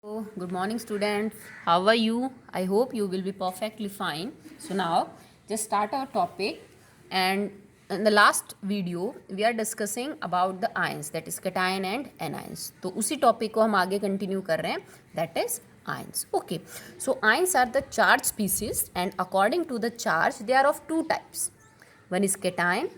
Oh, good morning, students. How are you? I hope you will be perfectly fine. So now, just start our topic. And in the last video, we are discussing about the ions, that is cation and anions. तो उसी topic को हम आगे continue कर रहे हैं, that is ions. Okay. So ions are the charged species, and according to the charge, they are of two types. One is cation,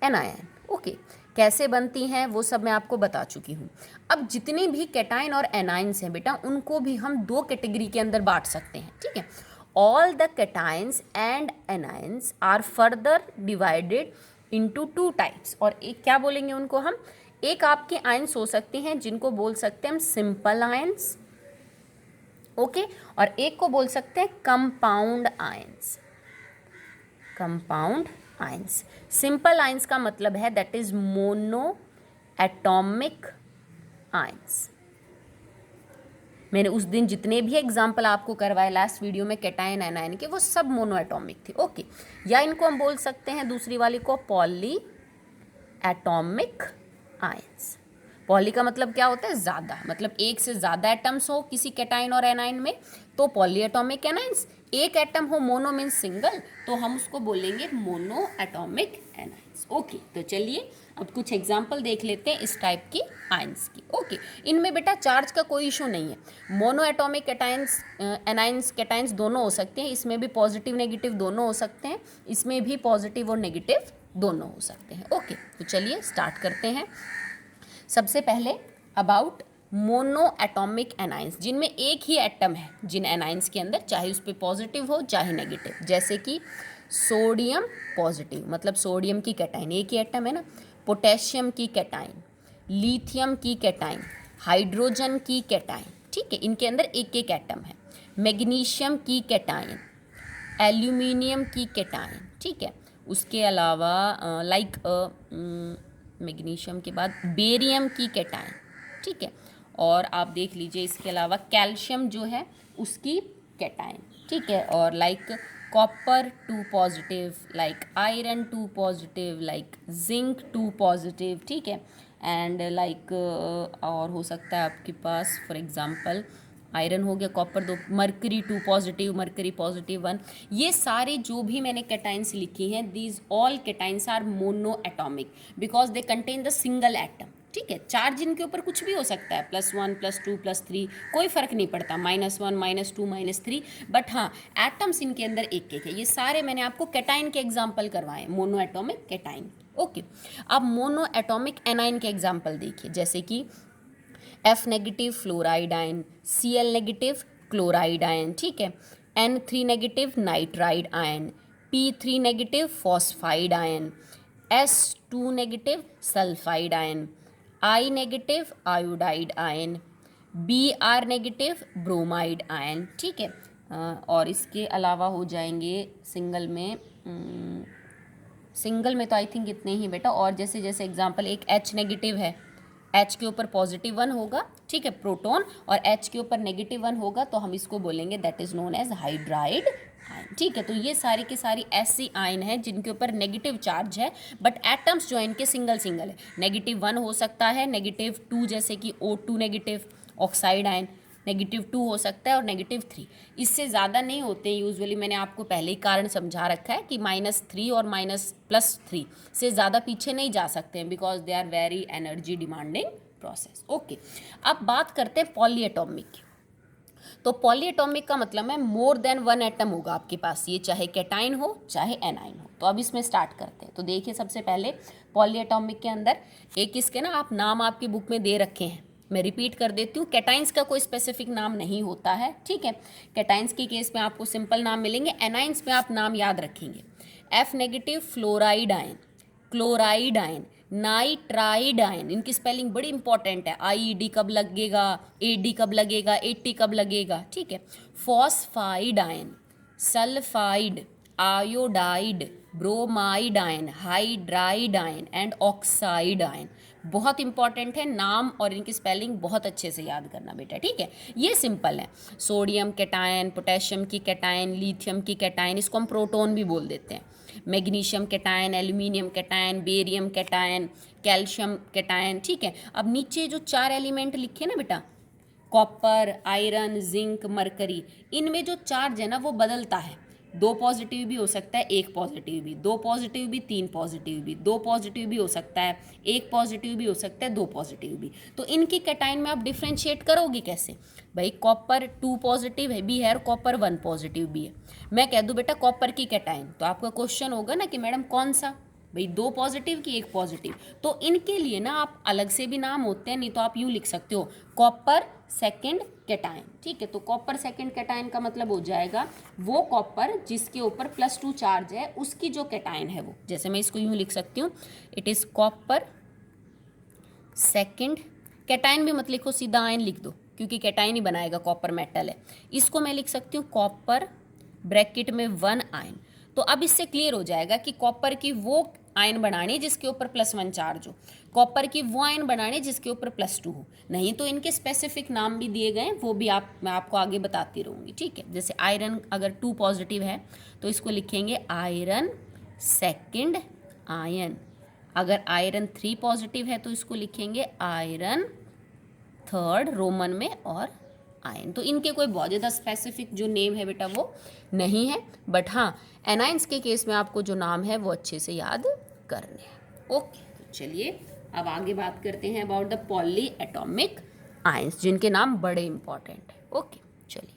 anion. Okay, कैसे बनती हैं वो सब मैं आपको बता चुकी हूँ. अब जितने भी कैटाइन और एनाइंस हैं बेटा, उनको भी हम दो कैटेगरी के अंदर बांट सकते हैं. ठीक है. All the cations and anions are further divided into two types. और एक क्या बोलेंगे उनको हम, एक आपके आयंस हो सकते हैं जिनको बोल सकते हैं हम सिंपल आयंस. ओके. और एक को बोल सकते हैं compound ions. Compound ions. Simple ions का मतलब है that is mono atomic ions. मैंने उस दिन जितने भी एग्जाम्पल आपको करवाए लास्ट वीडियो में कैटाइन एनायन के, वो सब मोनो एटॉमिक थे. ओके. या इनको हम बोल सकते हैं दूसरी वाली को पॉली एटॉमिक आयंस. पॉली का मतलब क्या होता है, ज़्यादा, मतलब एक से ज़्यादा एटम्स हो किसी कैटाइन और एनाइन में तो पॉली एटॉमिक एनाइंस. एक एटम हो, मोनो मीन्स सिंगल, तो हम उसको बोलेंगे मोनो एटॉमिक एनाइंस. ओके. तो चलिए अब कुछ एग्जाम्पल देख लेते हैं इस टाइप की आयंस की. ओके. इनमें बेटा चार्ज का कोई इशू नहीं है. Mono atomic cations anions cations दोनों हो सकते हैं. इसमें भी पॉजिटिव नेगेटिव दोनों हो सकते हैं. इसमें भी पॉजिटिव और नेगेटिव दोनों हो सकते हैं. ओके. तो चलिए स्टार्ट करते हैं. सबसे पहले अबाउट मोनो एटॉमिक एनाइंस, जिनमें एक ही एटम है जिन एनाइंस के अंदर, चाहे उस पर पॉजिटिव हो चाहे नेगेटिव. जैसे कि सोडियम पॉजिटिव, मतलब सोडियम की कैटाइन, एक ही एटम है ना. पोटेशियम की कैटाइन, लिथियम की कैटाइन, हाइड्रोजन की कैटाइन. ठीक है, इनके अंदर एक एक एटम है. मैग्नीशियम की कैटाइन, एल्यूमिनियम की कैटाइन. ठीक है. उसके अलावा लाइक मैग्नीशियम के बाद बेरियम की कैटाइन. ठीक है. और आप देख लीजिए इसके अलावा कैल्शियम जो है उसकी कैटाइन. ठीक है. और like copper 2 positive, like iron 2 positive, like zinc 2 positive. ठीक है. एंड लाइक और हो सकता है आपके पास फॉर एग्जांपल आयरन हो गया, copper 2, mercury 2 positive, mercury positive 1. ये सारे जो भी मैंने कैटाइंस लिखी हैं, these all cations are monoatomic because they contain the single atom. ठीक है. चार्ज इनके ऊपर कुछ भी हो सकता है, +1 +2 +3, कोई फ़र्क नहीं पड़ता, -1 -2 -3. बट हाँ, एटम्स इनके अंदर एक एक है. ये सारे मैंने आपको कैटाइन के एग्जाम्पल करवाए, मोनो एटॉमिक कैटाइन. ओके. अब मोनो एटॉमिक एनाइन के एग्जाम्पल देखिए, जैसे कि F negative fluoride ion, Cl negative chloride ion. ठीक है. N3 negative nitride ion, P3 negative phosphide ion, S2 negative sulphide ion, I negative iodide ion, Br negative bromide ion. ठीक है. और इसके अलावा हो जाएंगे सिंगल में, सिंगल में तो आई थिंक इतने ही बेटा. और जैसे जैसे एग्जांपल, एक H नेगेटिव है, H के ऊपर +1 होगा. ठीक है, प्रोटॉन, और H के ऊपर -1 होगा, तो हम इसको बोलेंगे that is known as hydride ion. ठीक है. तो ये सारी की सारी ऐसी आयन है जिनके ऊपर नेगेटिव चार्ज है, बट एटम्स जो है इनके सिंगल सिंगल है. -1 हो सकता है, -2 जैसे कि O2 नेगेटिव ऑक्साइड आयन, -2 हो सकता है, और -3. इससे ज़्यादा नहीं होते यूजुअली. मैंने आपको पहले ही कारण समझा रखा है कि -3 और -+3 से ज़्यादा पीछे नहीं जा सकते हैं because they are very energy demanding process. Okay. अब बात करते हैं पॉलीएटॉमिक की. तो पॉलीएटॉमिक का मतलब है मोर देन 1 एटम होगा आपके पास, ये चाहे कैटाइन हो चाहे एनाइन हो. तो अब इसमें स्टार्ट करते हैं. तो देखिए सबसे पहले पॉलीएटॉमिक के अंदर एक इसके ना आप नाम आपकी बुक में दे रखे हैं, मैं रिपीट कर देती हूँ. कैटाइंस का कोई स्पेसिफिक नाम नहीं होता है. ठीक है. कैटाइंस की केस में आपको सिंपल नाम मिलेंगे, एनाइंस में आप नाम याद रखेंगे. F negative fluoride ion, chloride ion, nitride ion. इनकी स्पेलिंग बड़ी इंपॉर्टेंट है. IED कब लगेगा, AD कब लगेगा, AT कब लगेगा. ठीक है. Phosphide ion, sulphide, iodide, bromide ion, hydride ion and oxide ion. बहुत इंपॉर्टेंट है नाम, और इनकी स्पेलिंग बहुत अच्छे से याद करना बेटा. ठीक है. ये सिंपल है. सोडियम कैटायन, पोटेशियम की कैटायन, लिथियम की कैटायन, इसको हम प्रोटॉन भी बोल देते हैं. Magnesium cation, aluminium cation, barium cation, calcium cation. ठीक है. अब नीचे जो 4 एलिमेंट लिखे ना बेटा, कॉपर, आयरन, जिंक, मरकरी, इनमें जो चार्ज है ना वो बदलता है। 2 पॉजिटिव भी हो सकता है, 1 पॉजिटिव भी, 2 पॉजिटिव भी, 3 पॉजिटिव भी, 2 पॉजिटिव भी हो सकता है, 1 पॉजिटिव भी हो सकता है, 2 पॉजिटिव भी। तो इनकी कैटाइन में आप डिफ्रेंशिएट करोगे कैसे? भाई कॉपर 2 पॉजिटिव है भी है और कॉपर 1 पॉजिटिव भी है। मैं कह दूँ बेटा कॉपर की कैटाइन, तो आपका क्वेश्चन होगा ना कि मैडम कौन सा? भाई 2 पॉजिटिव की 1 पॉजिटिव। तो इनके लिए ना आप अलग से भी नाम होते हैं, नहीं तो आप यूँ लिख सकते हो कॉपर सेकेंड कैटाइन। ठीक है, तो कॉपर सेकेंड कैटाइन का मतलब हो जाएगा वो कॉपर जिसके ऊपर +2 चार्ज है उसकी जो कैटाइन है वो। जैसे मैं इसको यूँ लिख सकती हूँ, it is copper second. Cation भी मत लिखो, सीधा आयन लिख दो क्योंकि कैटाइन ही बनाएगा, कॉपर मेटल है। इसको मैं लिख सकती हूँ कॉपर ब्रैकेट में 1 आयन। तो अब इससे क्लियर हो जाएगा कि कॉपर की वो आयन बनानी जिसके ऊपर +1 चार्ज हो, कॉपर की वो आयन बनानी जिसके ऊपर +2 हो। नहीं तो इनके स्पेसिफिक नाम भी दिए गए हैं, वो भी मैं आपको आगे बताती रहूँगी। ठीक है, जैसे आयरन अगर 2 पॉजिटिव है तो इसको लिखेंगे आयरन सेकेंड आयन। अगर आयरन 3 पॉजिटिव है तो इसको लिखेंगे आयरन थर्ड रोमन में और आयन। तो इनके कोई बहुत ज़्यादा स्पेसिफिक जो नेम है बेटा वो नहीं है, बट हाँ एनाइंस के केस में आपको जो नाम है वो अच्छे से याद करने हैं। ओके, तो चलिए अब आगे बात करते हैं about the poly atomic ions, जिनके नाम बड़े इंपॉर्टेंट है। ओके चलिए,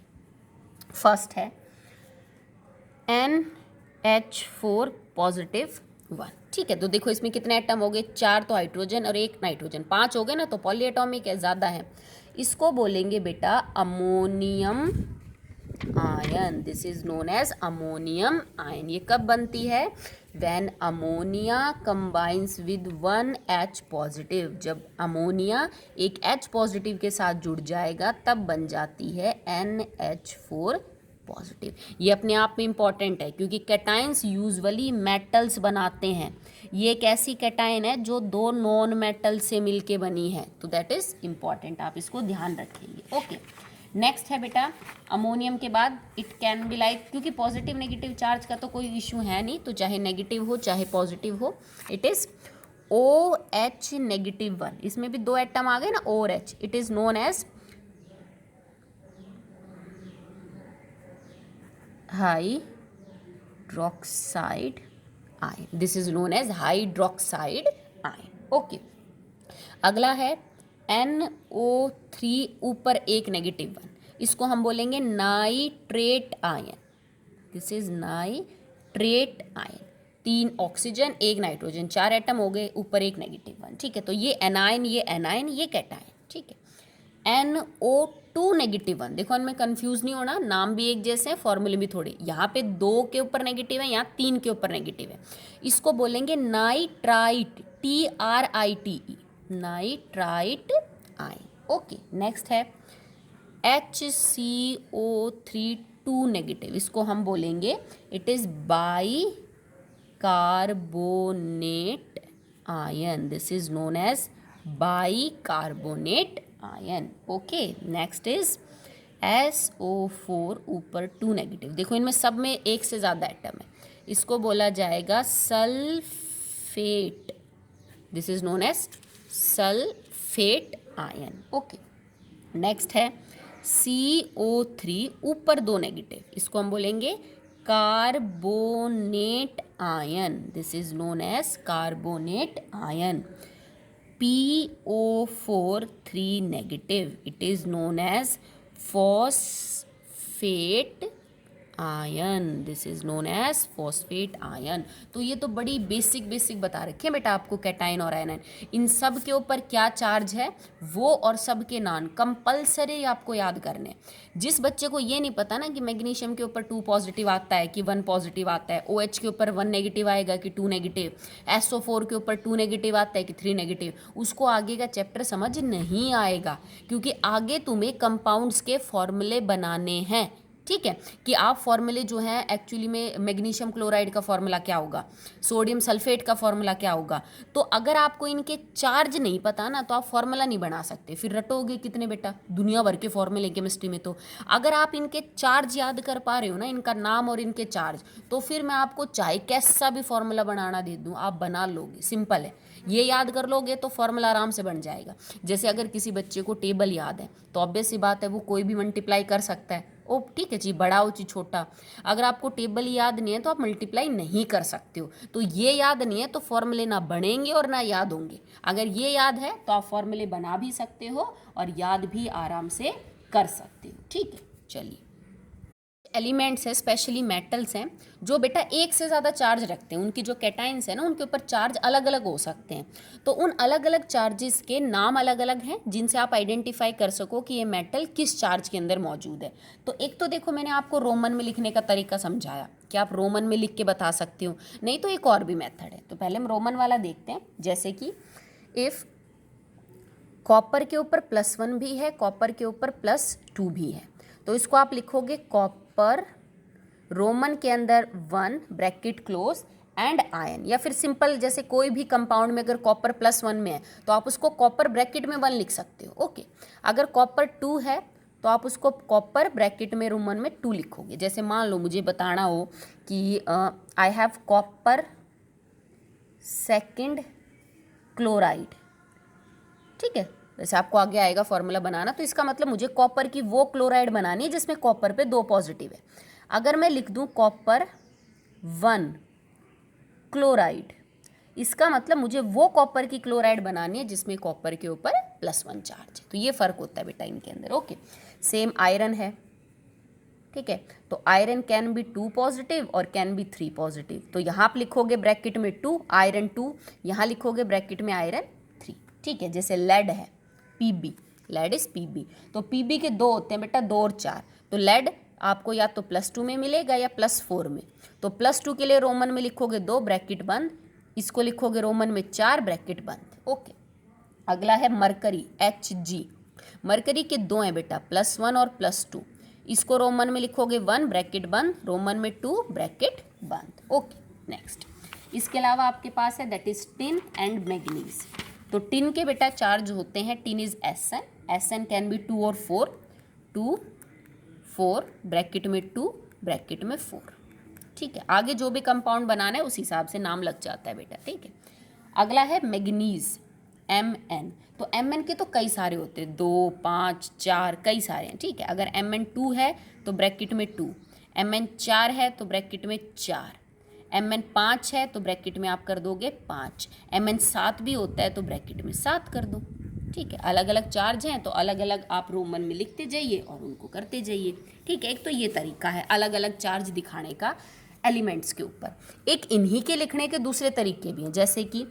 फर्स्ट है NH4 पॉजिटिव 1। ठीक है, तो देखो इसमें कितने एटम हो गए? 4 तो हाइड्रोजन और 1 नाइट्रोजन, 5 हो गए ना, तो पॉली एटॉमिक है, ज़्यादा है। इसको बोलेंगे बेटा ammonium ion. This is known as ammonium ion. ये कब बनती है? When ammonia combines with 1 H positive. जब अमोनिया एक H पॉजिटिव के साथ जुड़ जाएगा तब बन जाती है NH4 पॉजिटिव। ये अपने आप में इम्पॉर्टेंट है क्योंकि कैटाइंस यूजुअली मेटल्स बनाते हैं। ये एक ऐसी कैटाइन है जो 2 नॉन मेटल से मिलके बनी है, तो दैट इज इम्पॉर्टेंट, आप इसको ध्यान रखेंगे। ओके, नेक्स्ट है बेटा अमोनियम के बाद इट कैन बी लाइक, क्योंकि पॉजिटिव नेगेटिव चार्ज का तो कोई इशू है नहीं, तो चाहे नेगेटिव हो चाहे पॉजिटिव हो, इट इज़ OH -1। इसमें भी 2 एटम आ गए ना, O और H। It is known as hydroxide ion. This is known as hydroxide ion. Okay, अगला है NO3 ऊपर एक -1। इसको हम बोलेंगे nitrate ion. This is nitrate ion. 3 oxygen 1 nitrogen, 4 atom हो गए, ऊपर एक -1। ठीक है, तो ये एनायन, ये एनायन, ये कैटायन। ठीक है, NO2 -1। देखो इनमें कंफ्यूज नहीं होना, नाम भी एक जैसे हैं, फॉर्मूले भी थोड़े। यहाँ पे 2 के ऊपर नेगेटिव है, यहाँ 3 के ऊपर नेगेटिव है। इसको बोलेंगे nitrite, TRITE, nitrite ion. Okay, next है HCO3 2 नेगेटिव। इसको हम बोलेंगे it is bicarbonate ion. This is known as bicarbonate ion. Okay, next is SO4 ऊपर 2 नेगेटिव। देखो इनमें सब में एक से ज़्यादा एटम है, इसको बोला जाएगा sulphate. This is known as sulphate ion. Okay, next है CO3 ऊपर 2 नेगेटिव। इसको हम बोलेंगे carbonate ion. This is known as carbonate ion. PO4 3 negative, it is known as phosphate ion. This is known as phosphate ion. तो ये तो बड़ी basic बता रखे हैं बेटा आपको कैटाइन और आयन। इन सब के ऊपर क्या चार्ज है वो और सब के नाम कंपलसरी आपको याद करने हैं। जिस बच्चे को ये नहीं पता ना कि मैग्नीशियम के ऊपर 2 पॉजिटिव आता है कि 1 पॉजिटिव आता है, OH के ऊपर 1 नेगेटिव आएगा कि 2 नेगेटिव, SO4 के ऊपर 2 नेगेटिव आता है कि 3 नेगेटिव, उसको आगे का चैप्टर समझ नहीं आएगा, क्योंकि आगे तुम्हें कंपाउंड्स के फॉर्मूले बनाने हैं। ठीक है, कि आप फॉर्मूले जो हैं एक्चुअली में मैग्नीशियम क्लोराइड का फॉर्मूला क्या होगा, सोडियम सल्फेट का फॉर्मूला क्या होगा। तो अगर आपको इनके चार्ज नहीं पता ना तो आप फॉर्मूला नहीं बना सकते, फिर रटोगे कितने बेटा, दुनिया भर के फॉर्मूले केमिस्ट्री में। तो अगर आप इनके चार्ज याद कर पा रहे हो ना, इनका नाम और इनके चार्ज, तो फिर मैं आपको चाहे कैसा भी फॉर्मूला बनाना दे दूँ आप बना लोगे, सिंपल है। ये याद कर लोगे तो फॉर्मूला आराम से बन जाएगा। जैसे अगर किसी बच्चे को टेबल याद है तो ऑब्वियस सी बात है वो कोई भी मल्टीप्लाई कर सकता है। ओ ठीक है जी, बड़ा हो ची छोटा, अगर आपको टेबल याद नहीं है तो आप मल्टीप्लाई नहीं कर सकते हो। तो ये याद नहीं है तो फॉर्मूले ना बनेंगे और ना याद होंगे। अगर ये याद है तो आप फॉर्मूले बना भी सकते हो और याद भी आराम से कर सकते हो। ठीक है, चलिए। एलिमेंट्स है, स्पेशली मेटल्स हैं, जो बेटा एक से ज़्यादा चार्ज रखते हैं, उनकी जो कैटाइंस है ना उनके ऊपर चार्ज अलग अलग हो सकते हैं। तो उन अलग अलग चार्जेस के नाम अलग अलग हैं जिनसे आप आइडेंटिफाई कर सको कि ये मेटल किस चार्ज के अंदर मौजूद है। तो एक तो देखो मैंने आपको रोमन में लिखने का तरीका समझाया कि आप रोमन में लिख के बता सकते हो, नहीं तो एक और भी मेथड है। तो पहले हम रोमन वाला देखते हैं। जैसे कि इफ़ कॉपर के ऊपर +1 भी है, कॉपर के ऊपर +2 भी है, तो इसको आप लिखोगे कॉपर रोमन के अंदर 1 ब्रैकेट क्लोज एंड आयन, या फिर सिंपल जैसे कोई भी कंपाउंड में अगर कॉपर +1 में है तो आप उसको कॉपर ब्रैकेट में 1 लिख सकते हो। ओके, अगर कॉपर 2 है तो आप उसको कॉपर ब्रैकेट में रोमन में 2 लिखोगे। जैसे मान लो मुझे बताना हो कि I have copper second chloride, ठीक है, वैसे आपको आगे आएगा फॉर्मूला बनाना। तो इसका मतलब मुझे कॉपर की वो क्लोराइड बनानी है जिसमें कॉपर पे 2 पॉजिटिव है। अगर मैं लिख दूं कॉपर 1 क्लोराइड, इसका मतलब मुझे वो कॉपर की क्लोराइड बनानी है जिसमें कॉपर के ऊपर +1 चार्ज है। तो ये फ़र्क होता है बेटा इनके अंदर। ओके, सेम आयरन है, ठीक है, तो आयरन कैन बी 2 पॉजिटिव और कैन बी 3 पॉजिटिव। तो यहाँ आप लिखोगे ब्रैकेट में 2 आयरन 2, यहाँ लिखोगे ब्रैकेट में आयरन 3। ठीक है, जैसे लेड है Pb, लेड इज Pb, तो Pb के 2 होते हैं बेटा, 2 और 4। तो लेड आपको या तो +2 में मिलेगा या +4 में। तो +2 के लिए रोमन में लिखोगे 2 ब्रैकेट बंद, इसको लिखोगे रोमन में 4 ब्रैकेट बंद। ओके, अगला है मरकरी Hg, मरकरी के 2 हैं बेटा, +1 और +2, इसको रोमन में लिखोगे 1 ब्रैकेट बंद, रोमन में 2 ब्रैकेट बंद। ओके, नेक्स्ट इसके अलावा आपके पास है that is tin and manganese. तो टिन के बेटा चार्ज होते हैं, tin is Sn, Sn can be 2 और 4, 2 4 ब्रैकेट में 2 ब्रैकेट में 4। ठीक है, आगे जो भी कंपाउंड बनाना है उस हिसाब से नाम लग जाता है बेटा। ठीक है, अगला है मैग्नीज Mn। तो Mn के तो कई सारे होते हैं, 2 5 4 कई सारे हैं। ठीक है, अगर Mn 2 है तो ब्रैकेट में 2, Mn 4 है तो ब्रैकेट में 4, Mn 5 है तो ब्रैकेट में आप कर दोगे 5, Mn 7 भी होता है तो ब्रैकेट में 7 कर दो। ठीक है, अलग अलग चार्ज हैं तो अलग अलग आप रोमन में लिखते जाइए और उनको करते जाइए। ठीक है, एक तो ये तरीका है अलग अलग चार्ज दिखाने का एलिमेंट्स के ऊपर। एक इन्हीं के लिखने के दूसरे तरीके भी हैं, जैसे कि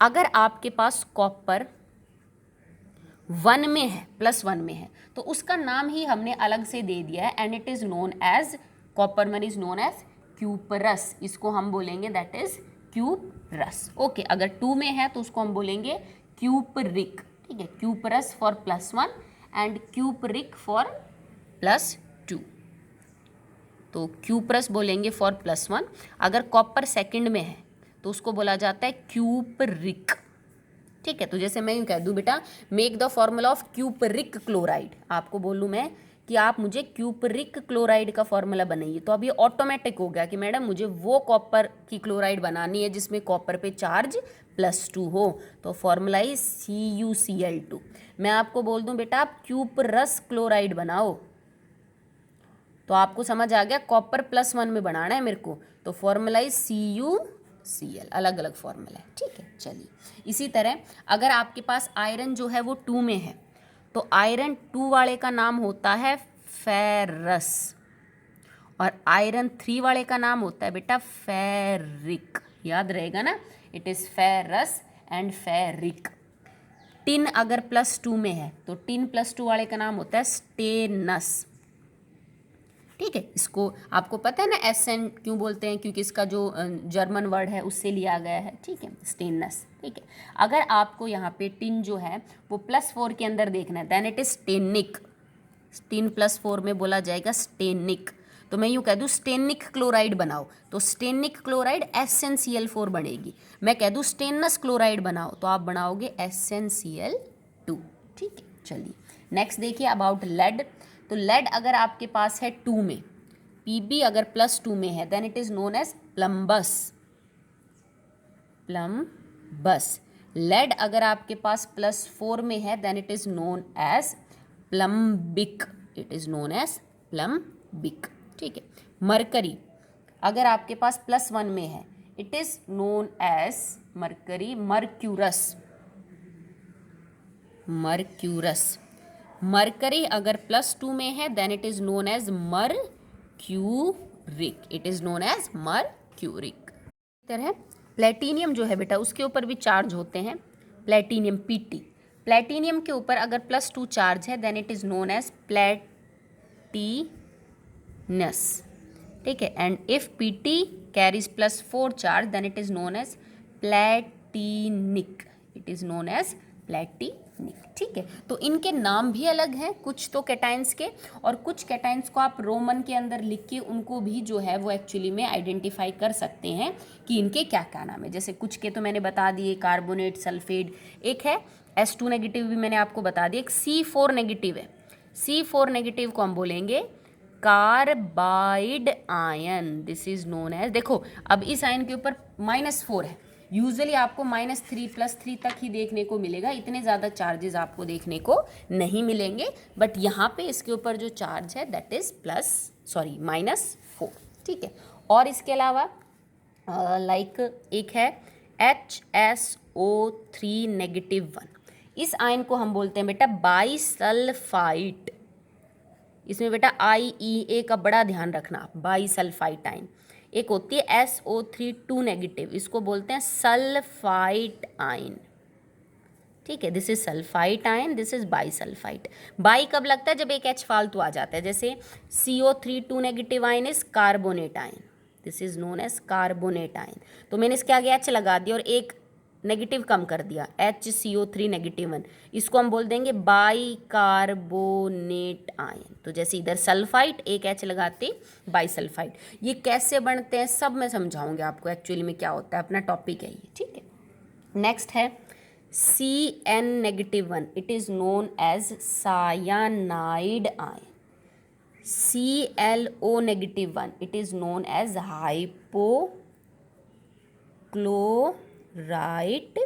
अगर आपके पास कॉपर 1 में है, +1 में है, तो उसका नाम ही हमने अलग से दे दिया है and it is known as, copper 1 is known as cuprous, इसको हम बोलेंगे दैट इज क्यूपरस। ओके, अगर 2 में है तो उसको हम बोलेंगे क्यूपरिक। ठीक है, cuprous for +1 and cupric for +2। तो क्यूपरस बोलेंगे फॉर +1। अगर कॉपर सेकंड में है तो उसको बोला जाता है क्यूपरिक। ठीक है, तो जैसे मैं यूँ कह दूँ बेटा make the formula of cupric chloride, आपको बोलूँ मैं कि आप मुझे क्यूपरिक क्लोराइड का फॉर्मूला बनाइए, तो अब ये ऑटोमेटिक हो गया कि मैडम मुझे वो कॉपर की क्लोराइड बनानी है जिसमें कॉपर पे चार्ज +2 हो। तो फॉर्मूला इज CuCl2। मैं आपको बोल दूं बेटा आप क्यूपरस क्लोराइड बनाओ, तो आपको समझ आ गया कॉपर +1 में बनाना है मेरे को, तो फॉर्मूला इज CuCl, अलग अलग फॉर्मूला है। ठीक है, चलिए इसी तरह अगर आपके पास आयरन जो है वो 2 में है तो आयरन 2 वाले का नाम होता है फेरस और आयरन 3 वाले का नाम होता है बेटा फेरिक, याद रहेगा ना, it is ferrous and ferric. Tin अगर +2 में है तो टिन +2 वाले का नाम होता है स्टेनस। ठीक है, इसको आपको पता है ना Sn क्यों बोलते हैं, क्योंकि इसका जो जर्मन वर्ड है उससे लिया गया है। ठीक है, स्टेनस। ठीक है, अगर आपको यहाँ पे टिन जो है वो +4 के अंदर देखना है then it is Stenik, tin +4 में बोला जाएगा स्टेनिक। तो मैं यूँ कह दूँ स्टेनिक क्लोराइड बनाओ तो स्टेनिक क्लोराइड SnCl4 बनेगी। मैं कह दूँ स्टेनस क्लोराइड बनाओ तो आप बनाओगे SnCl2। ठीक है, चलिए नेक्स्ट देखिए अबाउट लेड। तो लेड अगर आपके पास है 2 में, Pb अगर +2 में है then it is known as plumbous. Plumbous. Lead अगर आपके पास +4 में है then it is known as plumbic. It is known as plumbic. ठीक है। मरकरी अगर आपके पास +1 में है it is known as mercury mercurous. Mercurous. Mercury अगर +2 में है then it is known as mercuric. It is known as mercuric. तरह प्लेटिनियम जो है बेटा उसके ऊपर भी चार्ज होते हैं। प्लेटिनियम Pt, प्लेटिनियम के ऊपर अगर +2 चार्ज है then it is known as platinous. ठीक है। And if Pt carries +4 charge then it is known as platinic. It is known as platinic. ठीक है। तो इनके नाम भी अलग हैं कुछ तो कैटाइंस के, और कुछ कैटाइंस को आप रोमन के अंदर लिख के उनको भी जो है वो एक्चुअली में आइडेंटिफाई कर सकते हैं कि इनके क्या क्या नाम है। जैसे कुछ के तो मैंने बता दिए, कार्बोनेट, सल्फेट। एक है S2 नेगेटिव भी मैंने आपको बता दिया। एक C4 नेगेटिव है। C4 नेगेटिव को हम बोलेंगे carbide ion. This is known as, देखो अब इस आयन के ऊपर -4 है। यूजुअली आपको -3 +3 तक ही देखने को मिलेगा, इतने ज़्यादा चार्जेस आपको देखने को नहीं मिलेंगे। बट यहाँ पे इसके ऊपर जो चार्ज है दैट इज़ -4। ठीक है। और इसके अलावा लाइक एक है HSO3 -1। इस आयन को हम बोलते हैं बेटा बाईसल्फाइट। इसमें बेटा IEA का बड़ा ध्यान रखना, बाईसल्फाइट आयन। एक होती है SO3 नेगेटिव, इसको बोलते हैं सल्फाइट आयन। ठीक है, this is sulphite ion, this is bisulphite. Bi कब लगता है? जब एक H फालतू आ जाता है। जैसे CO3 negative ion is carbonate ion, this is known as carbonate ion. तो मैंने इसके आगे H लगा दिया और एक नेगेटिव कम कर दिया, HCO3 -1, इसको हम बोल देंगे बाई कार्बोनेट आयन। तो जैसे इधर सल्फाइट एक H लगाते बाईसल्फाइट। ये कैसे बनते हैं सब मैं समझाऊंगी आपको एक्चुअली में क्या होता है, अपना टॉपिक है ये। ठीक है। नेक्स्ट है CN -1, it is known as cyanide ion. ClO -1, it is known as hypochlorite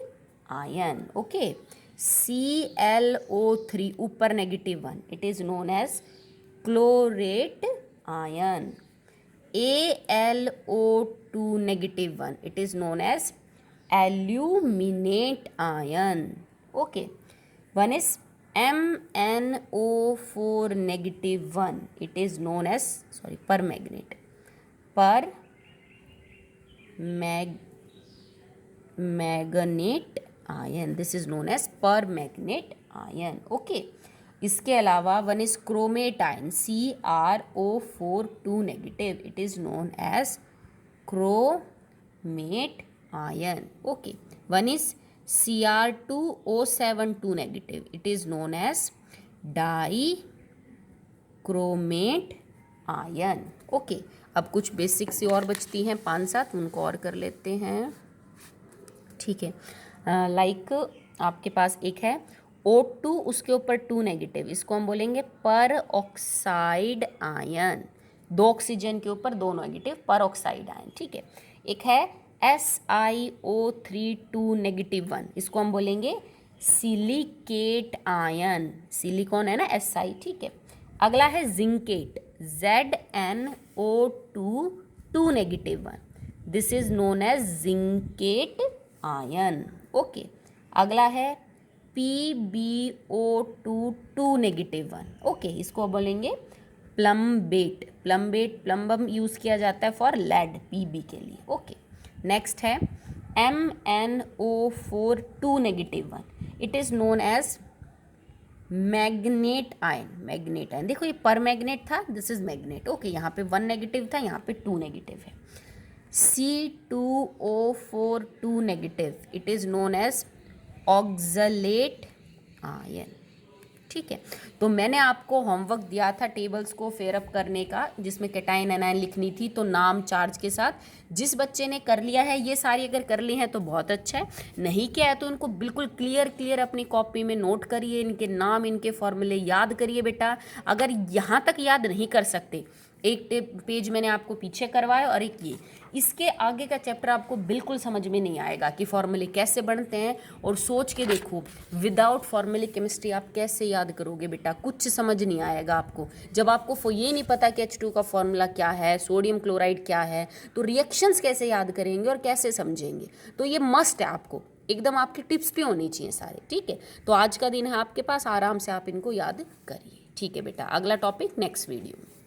ion. Okay. ClO3 ऊपर -1, it is known as chlorate ion. AlO2 -1, it is known as aluminate ion. Okay. One is MnO4 -1, it is known as permanganate. Manganate ion, this is known as permanganate ion. Okay. इसके अलावा one is chromate ion, CrO4 negative, it is known as chromate ion. Okay. One is Cr2O7 negative, it is known as dichromate ion. Okay. अब कुछ basic सी और बचती हैं 5-7, उनको और कर लेते हैं। ठीक है। लाइक आपके पास एक है O2, उसके ऊपर 2 नेगेटिव, इसको हम बोलेंगे पर ऑक्साइड आयन। 2 ऑक्सीजन के ऊपर 2 नेगेटिव, पर ऑक्साइड आयन। ठीक है। एक है SiO3 -1, इसको हम बोलेंगे सिलिकेट आयन। सिलिकॉन है ना Si। ठीक है। अगला है zincate, ZnO2 -1, this is known as zincate ion. Okay. अगला है PbO2 -1, ओके, इसको बोलेंगे प्लम्बेट। प्लम्बम यूज़ किया जाता है फॉर लेड, Pb के लिए। ओके। नेक्स्ट है MnO4 -1, it is known as magnet ion. Magnet ion, देखो ये पर मैग्नेट था, दिस इज मैग्नेट। ओके। यहाँ पे 1 नेगेटिव था, यहाँ पे 2 नेगेटिव है। C2O4 negative, it is known as oxalate ion. ठीक है। तो मैंने आपको होमवर्क दिया था टेबल्स को फेयरअप करने का, जिसमें कैटाइन एनायन लिखनी थी, तो नाम चार्ज के साथ। जिस बच्चे ने कर लिया है ये सारी, अगर कर ली है तो बहुत अच्छा है, नहीं किया है तो इनको बिल्कुल क्लियर अपनी कॉपी में नोट करिए, इनके नाम इनके फॉर्मूले याद करिए बेटा। अगर यहाँ तक याद नहीं कर सकते, एक पेज मैंने आपको पीछे करवाया और एक ये, इसके आगे का चैप्टर आपको बिल्कुल समझ में नहीं आएगा कि फॉर्मूले कैसे बनते हैं। और सोच के देखो, विदाउट फॉर्मूले केमिस्ट्री आप कैसे याद करोगे बेटा, कुछ समझ नहीं आएगा आपको। जब आपको ये नहीं पता कि H2 का फॉर्मूला क्या है, सोडियम क्लोराइड क्या है, तो रिएक्शंस कैसे याद करेंगे और कैसे समझेंगे। तो ये मस्ट है, आपको एकदम आपकी टिप्स पे होनी चाहिए सारे, ठीक है। तो आज का दिन है आपके पास, आराम से आप इनको याद करिए, ठीक है बेटा। अगला टॉपिक नेक्स्ट वीडियो में।